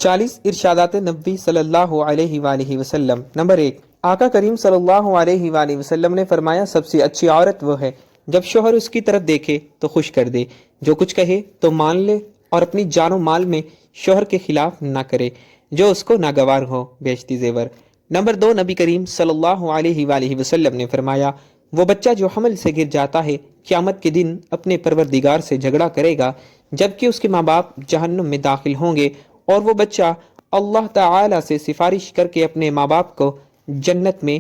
40 ارشادات نبی صلی اللہ علیہ وآلہ وسلم۔ نمبر 1، آقا کریم صلی اللہ علیہ وآلہ وسلم نے فرمایا سب سے اچھی عورت وہ ہے جب شوہر اس کی طرف دیکھے تو خوش کر دے، جو کچھ کہے تو مان لے اور اپنی جان و مال میں شوہر کے خلاف نہ کرے جو اس کو ناگوار ہو، بیشتی زیور۔ نمبر 2، نبی کریم صلی اللہ علیہ وآلہ وسلم نے فرمایا وہ بچہ جو حمل سے گر جاتا ہے قیامت کے دن اپنے پروردگار سے جھگڑا کرے گا جبکہ اس کے ماں باپ جہنم میں داخل ہوں گے، اور وہ بچہ اللہ تعالی سے سفارش کر کے اپنے ماں باپ کو جنت میں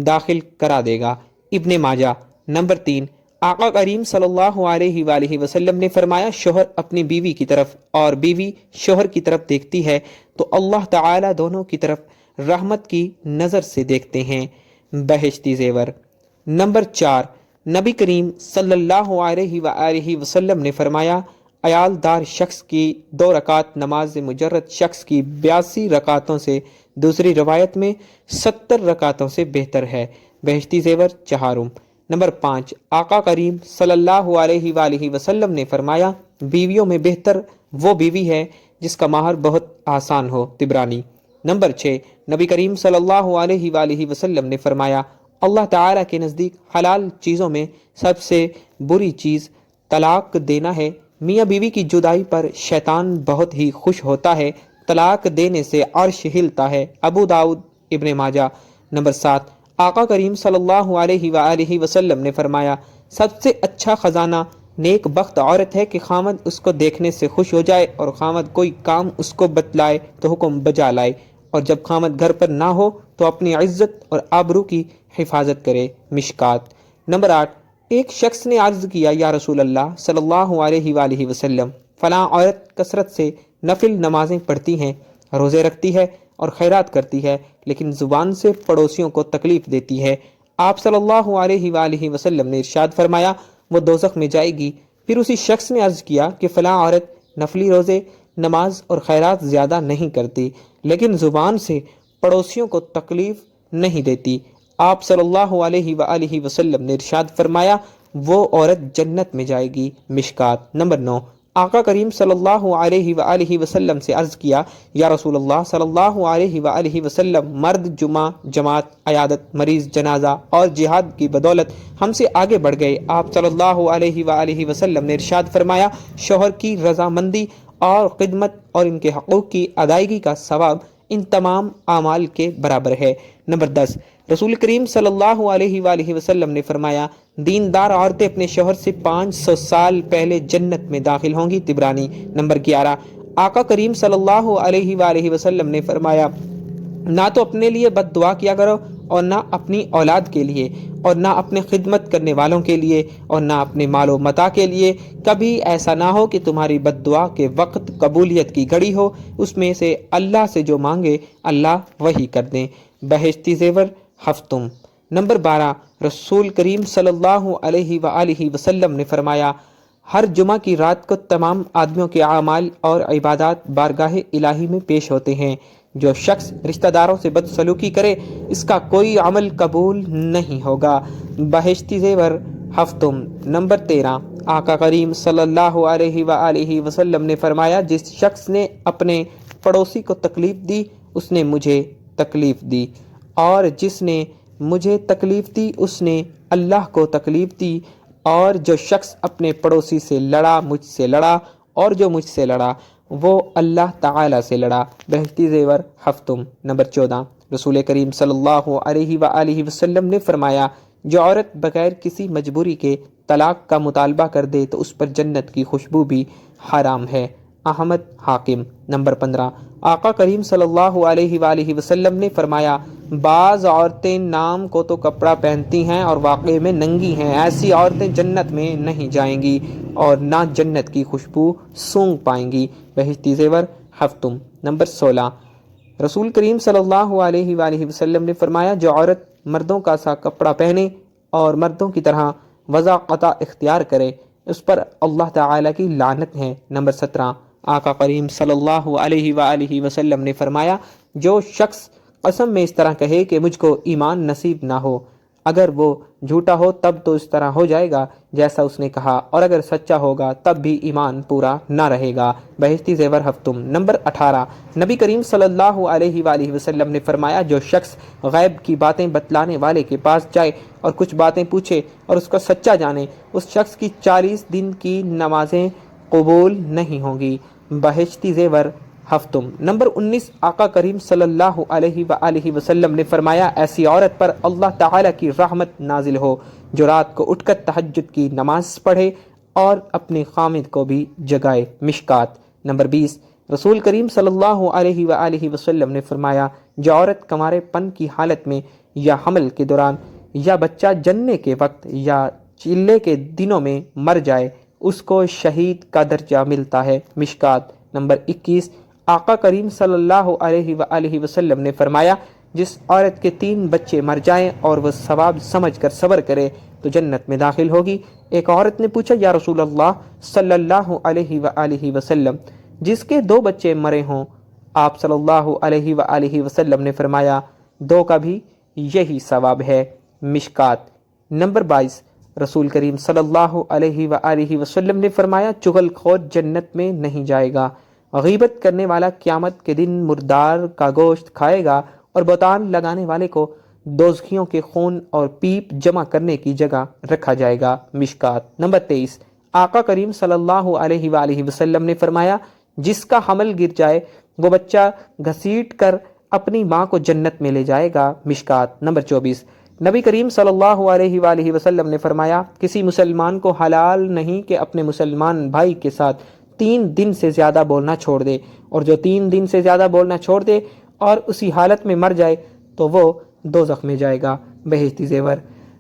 داخل کرا دے گا۔ ابن ماجہ۔ نمبر 3، آقا کریم صلی اللہ علیہ وآلہ وسلم نے فرمایا شوہر اپنی بیوی کی طرف اور بیوی شوہر کی طرف دیکھتی ہے تو اللہ تعالی دونوں کی طرف رحمت کی نظر سے دیکھتے ہیں، بہشتی زیور۔ نمبر 4، نبی کریم صلی اللہ علیہ وآلہ وسلم نے فرمایا عیال دار شخص کی 2 رکعت نماز مجرد شخص کی 82 رکعتوں سے، دوسری روایت میں 70 رکعتوں سے بہتر ہے، بہشتی زیور چہارم۔ نمبر 5، آقا کریم صلی اللہ علیہ وآلہ وسلم نے فرمایا بیویوں میں بہتر وہ بیوی ہے جس کا مہر بہت آسان ہو، طبرانی۔ نمبر 6، نبی کریم صلی اللہ علیہ وآلہ وسلم نے فرمایا اللہ تعالیٰ کے نزدیک حلال چیزوں میں سب سے بری چیز طلاق دینا ہے، میاں بیوی کی جدائی پر شیطان بہت ہی خوش ہوتا ہے، طلاق دینے سے عرش ہلتا ہے، ابو داؤد، ابن ماجہ۔ نمبر 7، آقا کریم صلی اللہ علیہ وآلہ وسلم نے فرمایا سب سے اچھا خزانہ نیک بخت عورت ہے کہ خامد اس کو دیکھنے سے خوش ہو جائے اور خامد کوئی کام اس کو بتلائے تو حکم بجا لائے، اور جب خامد گھر پر نہ ہو تو اپنی عزت اور آبرو کی حفاظت کرے، مشکات۔ نمبر 8، ایک شخص نے عرض کیا یا رسول اللہ صلی اللہ علیہ وآلہ وسلم فلاں عورت کثرت سے نفل نمازیں پڑھتی ہیں، روزے رکھتی ہے اور خیرات کرتی ہے لیکن زبان سے پڑوسیوں کو تکلیف دیتی ہے۔ آپ صلی اللہ علیہ وآلہ وسلم نے ارشاد فرمایا وہ دوزخ میں جائے گی۔ پھر اسی شخص نے عرض کیا کہ فلاں عورت نفلی روزے، نماز اور خیرات زیادہ نہیں کرتی لیکن زبان سے پڑوسیوں کو تکلیف نہیں دیتی۔ آپ صلی اللہ علیہ وآلہ وسلم نے ارشاد فرمایا وہ عورت جنت میں جائے گی، مشکات۔ نمبر 9، آقا کریم صلی اللہ علیہ وآلہ وسلم سے عرض کیا یا رسول اللہ صلی اللہ علیہ وآلہ وسلم مرد جمعہ، جماعت، عیادت، مریض، جنازہ اور جہاد کی بدولت ہم سے آگے بڑھ گئے۔ آپ صلی اللہ علیہ وآلہ وسلم نے ارشاد فرمایا شوہر کی رضامندی اور خدمت اور ان کے حقوق کی ادائیگی کا ثواب ان تمام اعمال کے برابر ہے۔ نمبر 10، رسول کریم صلی اللہ علیہ وآلہ وسلم نے فرمایا دیندار عورتیں اپنے شوہر سے 500 سال پہلے جنت میں داخل ہوں گی، طبرانی۔ نمبر 11، آقا کریم صلی اللہ علیہ وآلہ وسلم نے فرمایا نہ تو اپنے لیے بد دعا کیا کرو اور نہ اپنی اولاد کے لیے اور نہ اپنے خدمت کرنے والوں کے لیے اور نہ اپنے مال و متاع کے لیے، کبھی ایسا نہ ہو کہ تمہاری بد دعا کے وقت قبولیت کی گھڑی ہو، اس میں سے اللہ سے جو مانگے اللہ وہی کر دیں، بہشتی زیور ہفتم۔ نمبر 12، رسول کریم صلی اللہ علیہ وآلہ وسلم نے فرمایا ہر جمعہ کی رات کو تمام آدمیوں کے اعمال اور عبادات بارگاہ الہی میں پیش ہوتے ہیں، جو شخص رشتہ داروں سے بدسلوکی کرے اس کا کوئی عمل قبول نہیں ہوگا، بہشتی زیور ہفتم۔ نمبر 13، آقا کریم صلی اللہ علیہ وآلہ وسلم نے فرمایا جس شخص نے اپنے پڑوسی کو تکلیف دی اس نے مجھے تکلیف دی، اور جس نے مجھے تکلیف دی اس نے اللہ کو تکلیف دی، اور جو شخص اپنے پڑوسی سے لڑا مجھ سے لڑا، اور جو مجھ سے لڑا وہ اللہ تعالی سے لڑا، بہشتی زیور ہفتم۔ نمبر 14، رسول کریم صلی اللہ علیہ وآلہ وسلم نے فرمایا جو عورت بغیر کسی مجبوری کے طلاق کا مطالبہ کر دے تو اس پر جنت کی خوشبو بھی حرام ہے، احمد، حاکم۔ نمبر 15، آقا کریم صلی اللہ علیہ وآلہ وسلم نے فرمایا بعض عورتیں نام کو تو کپڑا پہنتی ہیں اور واقعے میں ننگی ہیں، ایسی عورتیں جنت میں نہیں جائیں گی اور نہ جنت کی خوشبو سونگھ پائیں گی، بہشتی زیور ہفتم۔ نمبر 16، رسول کریم صلی اللہ علیہ وآلہ وسلم نے فرمایا جو عورت مردوں کا سا کپڑا پہنے اور مردوں کی طرح وضاقتہ اختیار کرے اس پر اللہ تعالیٰ کی لعنت ہے۔ نمبر 17، آقا کریم صلی اللہ علیہ وآلہ وسلم نے فرمایا جو شخص قسم میں اس طرح کہے کہ مجھ کو ایمان نصیب نہ ہو، اگر وہ جھوٹا ہو تب تو اس طرح ہو جائے گا جیسا اس نے کہا، اور اگر سچا ہوگا تب بھی ایمان پورا نہ رہے گا۔ بہشتی زیور ہفتم نمبر 18۔ نبی کریم صلی اللہ علیہ وآلہ وسلم نے فرمایا، جو شخص غیب کی باتیں بتلانے والے کے پاس جائے اور کچھ باتیں پوچھے اور اس کو سچا جانے، اس شخص کی 40 دن کی نمازیں قبول نہیں ہوں گی۔ بہشتی زیور ہفتم نمبر 19۔ آقا کریم صلی اللہ علیہ وآلہ وسلم نے فرمایا، ایسی عورت پر اللہ تعالیٰ کی رحمت نازل ہو جو رات کو اٹھ کر تہجد کی نماز پڑھے اور اپنے خامد کو بھی جگائے۔ مشکات نمبر 20۔ رسول کریم صلی اللہ علیہ وآلہ وسلم نے فرمایا، جو عورت کنوارے پن کی حالت میں یا حمل کے دوران یا بچہ جننے کے وقت یا چلے کے دنوں میں مر جائے، اس کو شہید کا درجہ ملتا ہے۔ مشکات نمبر 21۔ آقا کریم صلی اللہ علیہ وآلہ وسلم نے فرمایا، جس عورت کے 3 بچے مر جائیں اور وہ ثواب سمجھ کر صبر کرے تو جنت میں داخل ہوگی۔ ایک عورت نے پوچھا، یا رسول اللہ صلی اللہ علیہ وآلہ وسلم، جس کے 2 بچے مرے ہوں؟ آپ صلی اللہ علیہ وآلہ وسلم نے فرمایا، 2 کا بھی یہی ثواب ہے۔ مشکات نمبر 22۔ رسول کریم صلی اللہ علیہ وآلہ وسلم نے فرمایا، چغل خور جنت میں نہیں جائے گا۔ غیبت کرنے والا قیامت کے دن مردار کا گوشت کھائے گا، اور بہتان لگانے والے کو دوزخیوں کے خون اور پیپ جمع کرنے کی جگہ رکھا جائے گا۔ مشکات نمبر 23۔ آقا کریم صلی اللہ علیہ وآلہ وسلم نے فرمایا، جس کا حمل گر جائے وہ بچہ گھسیٹ کر اپنی ماں کو جنت میں لے جائے گا۔ مشکات نمبر 24۔ نبی کریم صلی اللہ علیہ وآلہ وسلم نے فرمایا، کسی مسلمان کو حلال نہیں کہ اپنے مسلمان بھائی کے ساتھ 3 دن سے زیادہ بولنا چھوڑ دے، اور جو 3 دن سے زیادہ بولنا چھوڑ دے اور اسی حالت میں مر جائے تو وہ دوزخ میں جائے گا۔ بہشتی زیور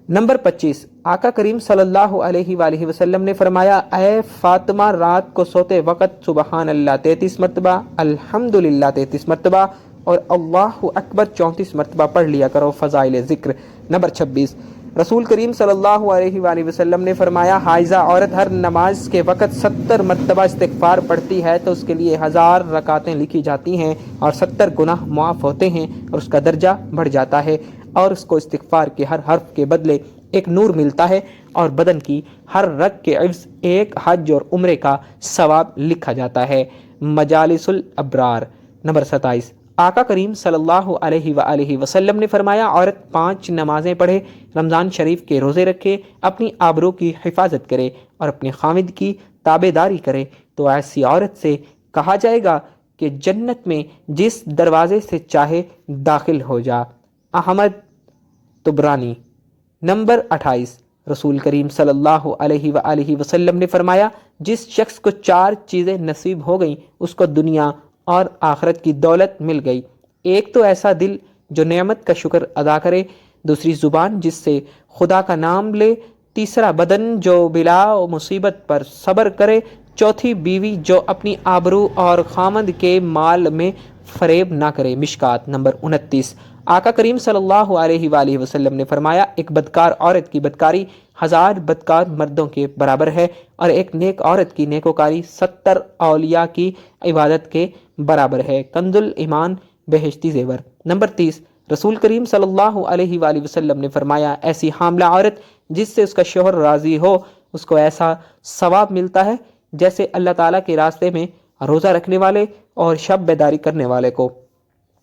نمبر 25۔ آقا کریم صلی اللہ علیہ وآلہ وسلم نے فرمایا، اے فاطمہ، رات کو سوتے وقت سبحان اللہ 33 مرتبہ، الحمدللہ 33 مرتبہ اور اللہ اکبر 34 مرتبہ پڑھ لیا کرو۔ فضائل ذکر نمبر 26۔ رسول کریم صلی اللہ علیہ وآلہ وسلم نے فرمایا، حائضہ عورت ہر نماز کے وقت 70 مرتبہ استغفار پڑھتی ہے تو اس کے لیے 1000 رکعتیں لکھی جاتی ہیں اور 70 گناہ معاف ہوتے ہیں اور اس کا درجہ بڑھ جاتا ہے، اور اس کو استغفار کے ہر حرف کے بدلے ایک نور ملتا ہے، اور بدن کی ہر رگ کے عوض ایک حج اور عمرے کا ثواب لکھا جاتا ہے۔ مجالس الابرار نمبر 27۔ آقا کریم صلی اللہ علیہ وآلہ وسلم نے فرمایا، عورت 5 نمازیں پڑھے، رمضان شریف کے روزے رکھے، اپنی آبرو کی حفاظت کرے اور اپنے خامد کی تابع داری کرے تو ایسی عورت سے کہا جائے گا کہ جنت میں جس دروازے سے چاہے داخل ہو جا۔ احمد طبرانی نمبر 28۔ رسول کریم صلی اللہ علیہ وآلہ وسلم نے فرمایا، جس شخص کو 4 چیزیں نصیب ہو گئیں اس کو دنیا اور آخرت کی دولت مل گئی۔ ایک تو ایسا دل جو نعمت کا شکر ادا کرے، دوسری زبان جس سے خدا کا نام لے، تیسرا بدن جو بلا مصیبت پر صبر کرے، چوتھی بیوی جو اپنی آبرو اور خامند کے مال میں فریب نہ کرے۔ مشکات نمبر 29۔ آقا کریم صلی اللہ علیہ وآلہ وسلم نے فرمایا، ایک بدکار عورت کی بدکاری 1000 بدکار مردوں کے برابر ہے، اور ایک نیک عورت کی نیکوکاری 70 اولیاء کی عبادت کے برابر ہے۔ کنز الایمان بہشتی زیور نمبر 30۔ رسول کریم صلی اللہ علیہ وآلہ وسلم نے فرمایا، ایسی حاملہ عورت جس سے اس کا شوہر راضی ہو، اس کو ایسا ثواب ملتا ہے جیسے اللہ تعالیٰ کے راستے میں روزہ رکھنے والے اور شب بیداری کرنے والے کو۔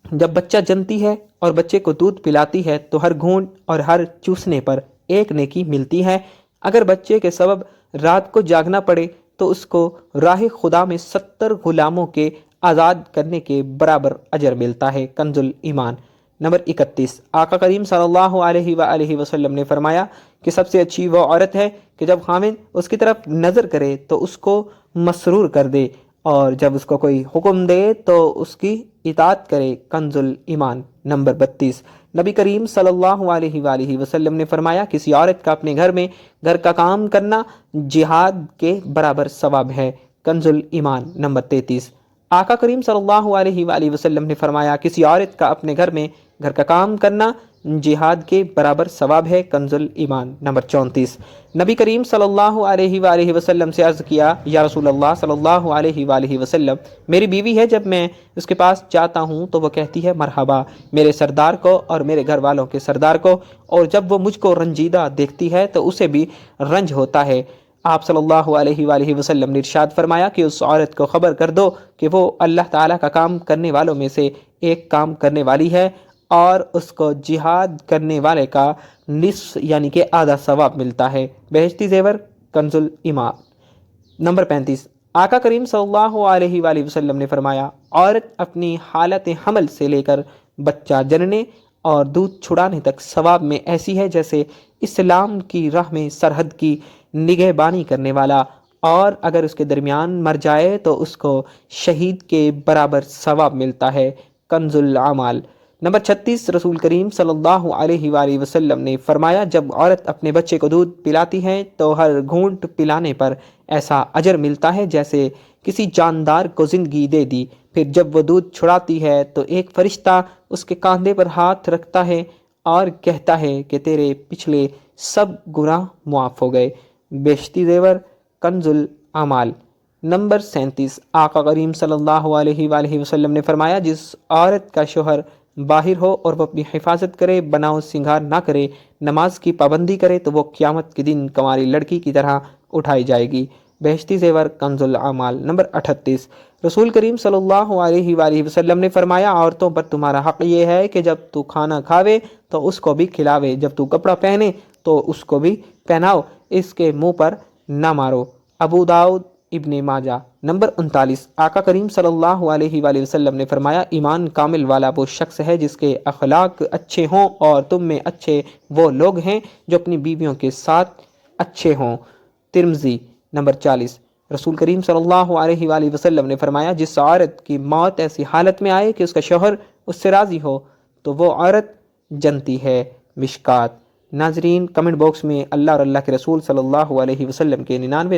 جب بچہ جنتی ہے اور بچے کو دودھ پلاتی ہے تو ہر گھونٹ اور ہر چوسنے پر ایک نیکی ملتی ہے۔ اگر بچے کے سبب رات کو جاگنا پڑے تو اس کو راہ خدا میں 70 غلاموں کے آزاد کرنے کے برابر اجر ملتا ہے۔ کنز الایمان نمبر 31۔ آقا کریم صلی اللہ علیہ وآلہ وسلم نے فرمایا کہ سب سے اچھی وہ عورت ہے کہ جب خاوند اس کی طرف نظر کرے تو اس کو مسرور کر دے، اور جب اس کو کوئی حکم دے تو اس کی اطاعت کرے۔ کنز الایمان نمبر 32۔ نبی کریم صلی اللہ علیہ وآلہ وسلم نے فرمایا، کسی عورت کا اپنے گھر میں گھر کا کام کرنا جہاد کے برابر ثواب ہے۔ کنز الایمان نمبر 33۔ آقا کریم صلی اللہ علیہ وآلہ وسلم نے فرمایا، کسی عورت کا اپنے گھر میں گھر کا کام کرنا جہاد کے برابر ثواب ہے۔ کنز الایمان نمبر 34۔ نبی کریم صلی اللہ علیہ وآلہ وسلم سے عرض کیا، یا رسول اللہ صلی اللہ علیہ وآلہ وسلم، میری بیوی ہے، جب میں اس کے پاس جاتا ہوں تو وہ کہتی ہے مرحبا میرے سردار کو اور میرے گھر والوں کے سردار کو، اور جب وہ مجھ کو رنجیدہ دیکھتی ہے تو اسے بھی رنج ہوتا ہے۔ آپ صلی اللہ علیہ وآلہ وسلم نے ارشاد فرمایا کہ اس عورت کو خبر کر دو کہ وہ اللہ تعالیٰ کا کام کرنے والوں میں سے ایک کام کرنے والی ہے، اور اس کو جہاد کرنے والے کا نصف یعنی کہ آدھا ثواب ملتا ہے۔ بہشتی زیور کنز الایمان نمبر 35۔ آقا کریم صلی اللہ علیہ وآلہ وسلم نے فرمایا، عورت اپنی حالت حمل سے لے کر بچہ جننے اور دودھ چھڑانے تک ثواب میں ایسی ہے جیسے اسلام کی راہ میں سرحد کی نگہبانی کرنے والا، اور اگر اس کے درمیان مر جائے تو اس کو شہید کے برابر ثواب ملتا ہے۔ کنز الاعمال نمبر 36۔ رسول کریم صلی اللہ علیہ وآلہ وسلم نے فرمایا، جب عورت اپنے بچے کو دودھ پلاتی ہے تو ہر گھونٹ پلانے پر ایسا اجر ملتا ہے جیسے کسی جاندار کو زندگی دے دی۔ پھر جب وہ دودھ چھڑاتی ہے تو ایک فرشتہ اس کے کاندھے پر ہاتھ رکھتا ہے اور کہتا ہے کہ تیرے پچھلے سب گناہ معاف ہو گئے۔ بہشتی زیور کنز الاعمال نمبر 37۔ آقا کریم صلی اللہ علیہ وآلہ وسلم نے فرمایا، جس عورت کا شوہر باہر ہو اور وہ اپنی حفاظت کرے، بناؤ سنگار نہ کرے، نماز کی پابندی کرے تو وہ قیامت کے دن کنواری لڑکی کی طرح اٹھائی جائے گی۔ بہشتی زیور کنز الاعمال نمبر 38۔ رسول کریم صلی اللہ علیہ وآلہ وسلم نے فرمایا، عورتوں پر تمہارا حق یہ ہے کہ جب تو کھانا کھاوے تو اس کو بھی کھلاوے، جب تو کپڑا پہنے تو اس کو بھی پہناؤ، اس کے منہ پر نہ مارو۔ ابو داؤد ابن ماجہ نمبر 39۔ آقا کریم صلی اللہ علیہ وآلہ وسلم نے فرمایا، ایمان کامل والا وہ شخص ہے جس کے اخلاق اچھے ہوں، اور تم میں اچھے وہ لوگ ہیں جو اپنی بیویوں کے ساتھ اچھے ہوں۔ ترمذی نمبر 40۔ رسول کریم صلی اللہ علیہ وآلہ وسلم نے فرمایا، جس عورت کی موت ایسی حالت میں آئے کہ اس کا شوہر اس سے راضی ہو تو وہ عورت جنتی ہے۔ مشکات۔ ناظرین کمنٹ باکس میں اللہ اور اللہ کے رسول صلی اللہ علیہ وسلم کے 99 نام